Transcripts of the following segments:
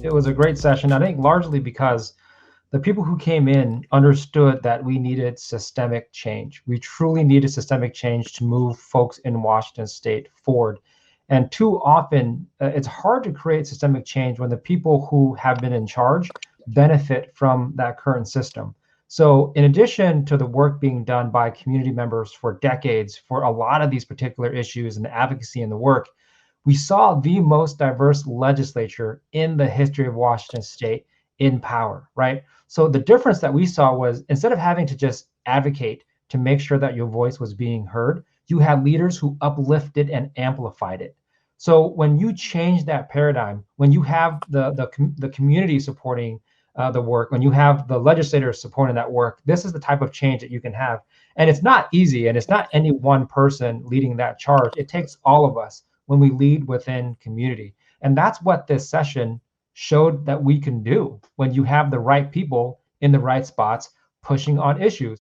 It was a great session, I think largely because the people who came in understood that we needed systemic change. We truly needed systemic change to move folks in Washington state forward. And too often, it's hard to create systemic change when the people who have been in charge benefit from that current system. So in addition to the work being done by community members for decades for a lot of these particular issues and the advocacy and the work, we saw the most diverse legislature in the history of Washington state in power, right? So the difference that we saw was instead of having to just advocate to make sure that your voice was being heard, you had leaders who uplifted and amplified it. So when you change that paradigm, when you have the community supporting the work, when you have the legislators supporting that work, this is the type of change that you can have. And it's not easy, and it's not any one person leading that charge. It takes all of us when we lead within community. And that's what this session showed that we can do when you have the right people in the right spots pushing on issues.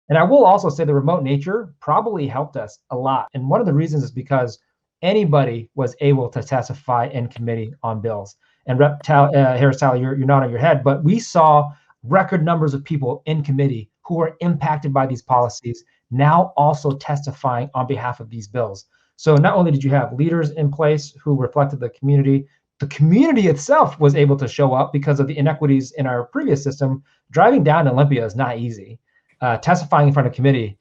And I will also say the remote nature probably helped us a lot. And one of the reasons is because anybody was able to testify in committee on bills. And Harris Talley, you're nodding your head, but we saw record numbers of people in committee who were impacted by these policies now also testifying on behalf of these bills. So not only did you have leaders in place who reflected the community itself was able to show up because of the inequities in our previous system. Driving down to Olympia is not easy. Testifying in front of committee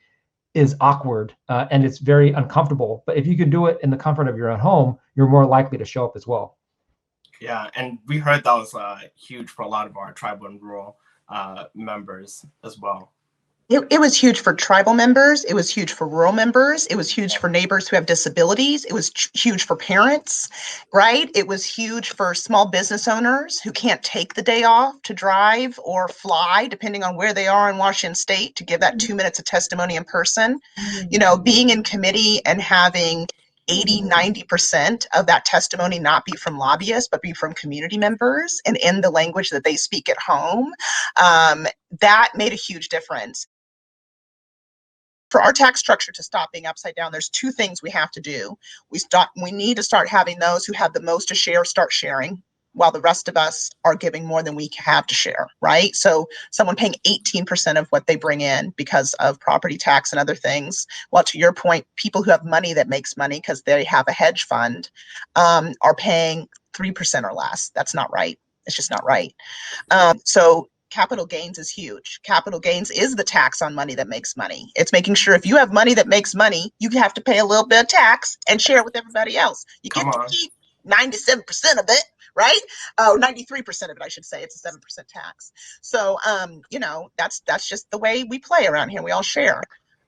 is awkward and it's very uncomfortable. But if you can do it in the comfort of your own home, you're more likely to show up as well. Yeah, and we heard that was huge for a lot of our tribal and rural members as well. It was huge for tribal members. It was huge for rural members. It was huge for neighbors who have disabilities. It was huge for parents, right? It was huge for small business owners who can't take the day off to drive or fly, depending on where they are in Washington state, to give that 2 minutes of testimony in person. You know, being in committee and having 80-90% of that testimony not be from lobbyists, but be from community members and in the language that they speak at home, that made a huge difference. For our tax structure to stop being upside down, there's two things we have to do. We need to start having those who have the most to share start sharing, while the rest of us are giving more than we have to share, right? So someone paying 18% of what they bring in because of property tax and other things. Well, to your point, people who have money that makes money because they have a hedge fund are paying 3% or less. That's not right. It's just not right. So capital gains is huge. Capital gains is the tax on money that makes money. It's making sure if you have money that makes money, you have to pay a little bit of tax and share it with everybody else. You get to keep 97% of it, right? Oh, 93% of it, I should say. It's a 7% tax. So, you know, that's just the way we play around here. We all share.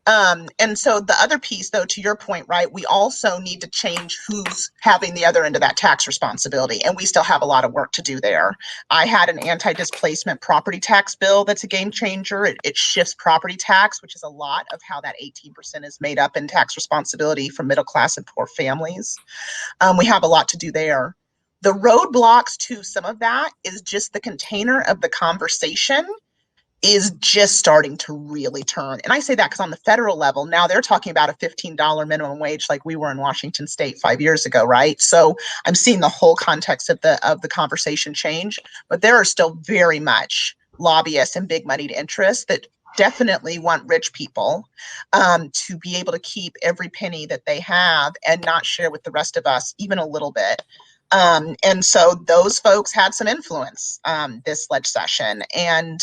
And so the other piece, though, to your point, right, we also need to change who's having the other end of that tax responsibility. And we still have a lot of work to do there. I had an anti-displacement property tax bill that's a game changer. It shifts property tax, which is a lot of how that 18% is made up in tax responsibility for middle class and poor families. We have a lot to do there. The roadblocks to some of that is just the container of the conversation is just starting to really turn. And I say that because on the federal level, now they're talking about a $15 minimum wage like we were in Washington state 5 years ago, right? So I'm seeing the whole context of the conversation change, but there are still very much lobbyists and big moneyed interests that definitely want rich people to be able to keep every penny that they have and not share with the rest of us even a little bit. And so those folks had some influence this ledge session. And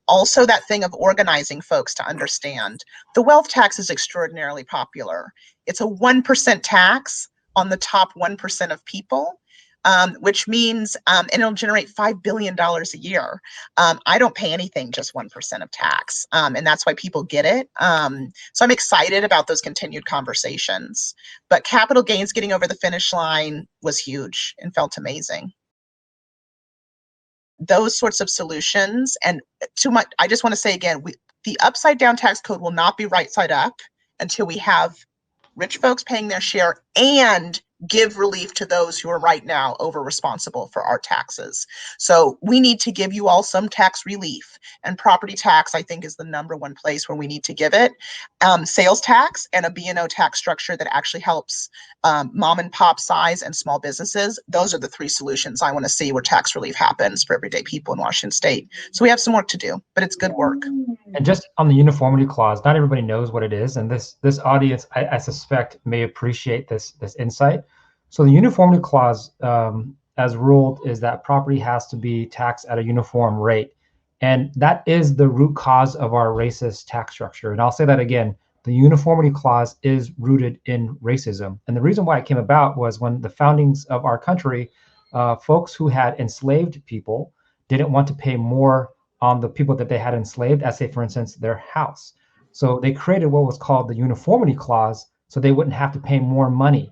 also that thing of organizing folks to understand. The wealth tax is extraordinarily popular. It's a 1% tax on the top 1% of people, which means, and it'll generate $5 billion a year. I don't pay anything, just 1% of tax. And that's why people get it. So I'm excited about those continued conversations. But capital gains getting over the finish line was huge and felt amazing. Those sorts of solutions, and too much, I just want to say again, the upside down tax code will not be right side up until we have rich folks paying their share and give relief to those who are right now over responsible for our taxes. So we need to give you all some tax relief, and property tax, I think, is the number one place where we need to give it. Sales tax and a B&O tax structure that actually helps mom and pop size and small businesses. Those are the three solutions I want to see where tax relief happens for everyday people in Washington State. So we have some work to do, but it's good work. And just on the uniformity clause, not everybody knows what it is, and this audience, I suspect, may appreciate this insight. So the uniformity clause, as ruled, is that property has to be taxed at a uniform rate, and that is the root cause of our racist tax structure. And I'll say that again: the uniformity clause is rooted in racism, and the reason why it came about was when the foundings of our country, folks who had enslaved people didn't want to pay more on the people that they had enslaved, as say, for instance, their house. So they created what was called the uniformity clause, so they wouldn't have to pay more money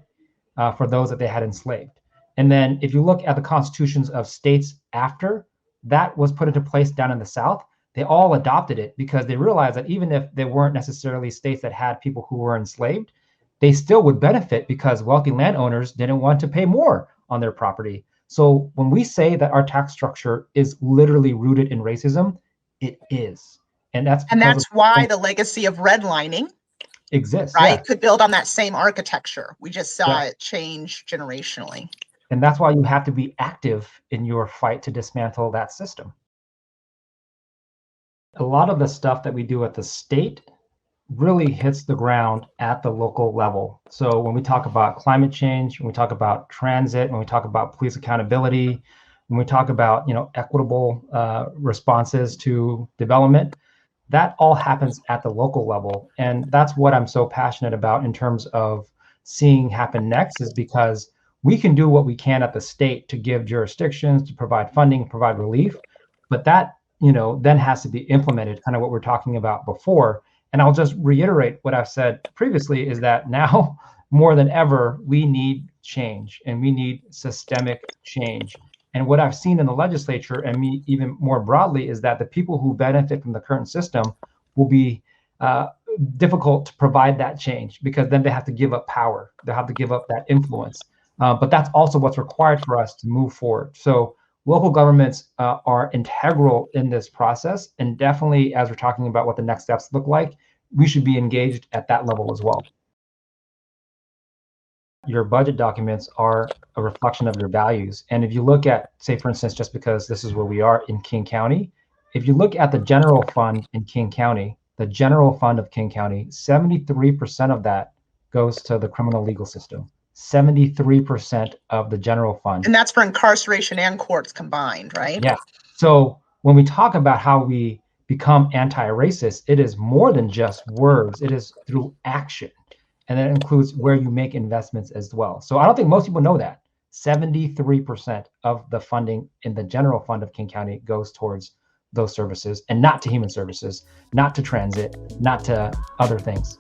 for those that they had enslaved. And then if you look at the constitutions of states after that was put into place down in the South, they all adopted it because they realized that even if they weren't necessarily states that had people who were enslaved, they still would benefit because wealthy landowners didn't want to pay more on their property. So when we say that our tax structure is literally rooted in racism, it is. And that's why the legacy of redlining exists, right? Yeah. Could build on that same architecture. We just saw it change generationally. And that's why you have to be active in your fight to dismantle that system. A lot of the stuff that we do at the state really hits the ground at the local level. So when we talk about climate change, when we talk about transit, when we talk about police accountability, when we talk about equitable responses to development, that all happens at the local level. And that's what I'm so passionate about in terms of seeing happen next, is because we can do what we can at the state to give jurisdictions, to provide funding, provide relief, but that then has to be implemented, kind of what we're talking about before. And I'll just reiterate what I've said previously, is that now more than ever, we need change, and we need systemic change. And what I've seen in the legislature, and me even more broadly, is that the people who benefit from the current system will be difficult to provide that change, because then they have to give up power. They have to give up that influence. But that's also what's required for us to move forward. So local governments are integral in this process. And definitely, as we're talking about what the next steps look like, we should be engaged at that level as well. Your budget documents are a reflection of your values. And if you look at, say, for instance, just because this is where we are in King County, if you look at the general fund in King County, the general fund of King County, 73% of that goes to the criminal legal system. 73% of the general fund. And that's for incarceration and courts combined, right? Yeah. So when we talk about how we become anti-racist, it is more than just words. It is through action. And that includes where you make investments as well. So I don't think most people know that. 73% of the funding in the general fund of King County goes towards those services, and not to human services, not to transit, not to other things.